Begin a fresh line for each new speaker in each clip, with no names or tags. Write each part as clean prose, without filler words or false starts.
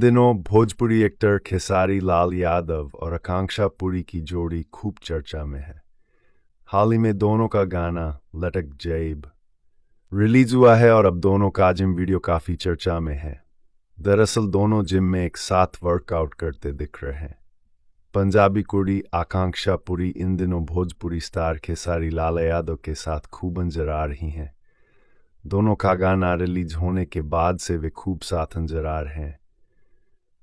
दिनों भोजपुरी एक्टर खेसारी लाल यादव और आकांक्षा पुरी की जोड़ी खूब चर्चा में है। हाल ही में दोनों का गाना लटक जैब रिलीज हुआ है और अब दोनों का जिम वीडियो काफी चर्चा में है। दरअसल दोनों जिम में एक साथ वर्कआउट करते दिख रहे हैं। पंजाबी कुड़ी आकांक्षा पुरी इन दिनों भोजपुरी स्टार खेसारी लाल यादव के साथ खूब नजर आ रही हैं। दोनों का गाना रिलीज होने के बाद से वे खूब साथ नजर आ रहे हैं।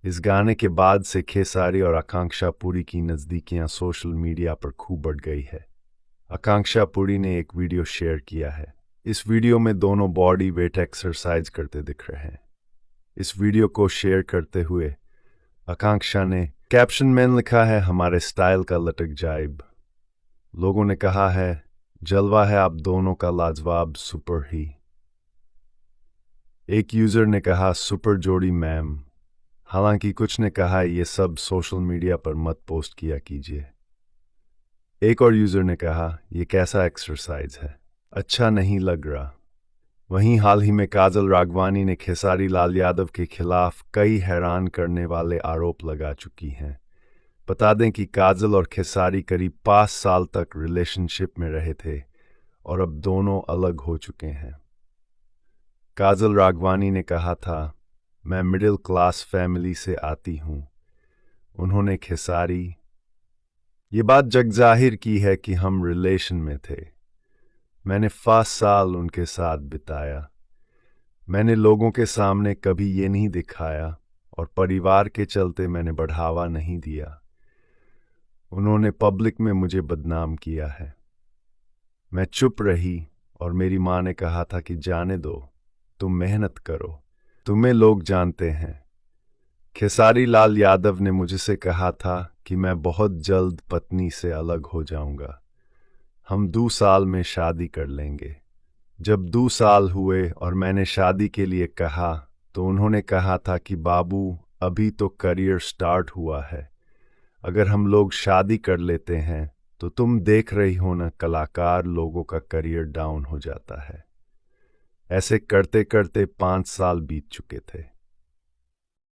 इस गाने के बाद से खेसारी और आकांक्षा पुरी की नज़दीकियां सोशल मीडिया पर खूब बढ़ गई है। आकांक्षा पुरी ने एक वीडियो शेयर किया है। इस वीडियो में दोनों बॉडी वेट एक्सरसाइज करते दिख रहे हैं। इस वीडियो को शेयर करते हुए आकांक्षा ने कैप्शन में लिखा है, हमारे स्टाइल का लटक जाइब। लोगों ने कहा है, जलवा है आप दोनों का लाजवाब सुपर ही। एक यूजर ने कहा, सुपर जोड़ी मैम। हालांकि कुछ ने कहा ये सब सोशल मीडिया पर मत पोस्ट किया कीजिए। एक और यूजर ने कहा, ये कैसा एक्सरसाइज है, अच्छा नहीं लग रहा। वहीं हाल ही में काजल राघवानी ने खेसारी लाल यादव के खिलाफ कई हैरान करने वाले आरोप लगा चुकी हैं। बता दें कि काजल और खेसारी करीब 5 साल तक रिलेशनशिप में रहे थे और अब दोनों अलग हो चुके हैं। काजल राघवानी ने कहा था, मैं मिडिल क्लास फैमिली से आती हूँ। उन्होंने खेसारी ये बात जगजाहिर की है कि हम रिलेशन में थे। मैंने 5 साल उनके साथ बिताया। मैंने लोगों के सामने कभी ये नहीं दिखाया और परिवार के चलते मैंने बढ़ावा नहीं दिया। उन्होंने पब्लिक में मुझे बदनाम किया है। मैं चुप रही और मेरी माँ ने कहा था कि जाने दो, तुम मेहनत करो, तुम्हें लोग जानते हैं। खेसारी लाल यादव ने मुझसे कहा था कि मैं बहुत जल्द पत्नी से अलग हो जाऊंगा। हम 2 साल में शादी कर लेंगे। जब 2 साल हुए और मैंने शादी के लिए कहा तो उन्होंने कहा था कि बाबू अभी तो करियर स्टार्ट हुआ है, अगर हम लोग शादी कर लेते हैं तो तुम देख रही हो ना, कलाकार लोगों का करियर डाउन हो जाता है। ऐसे करते करते 5 साल बीत चुके थे।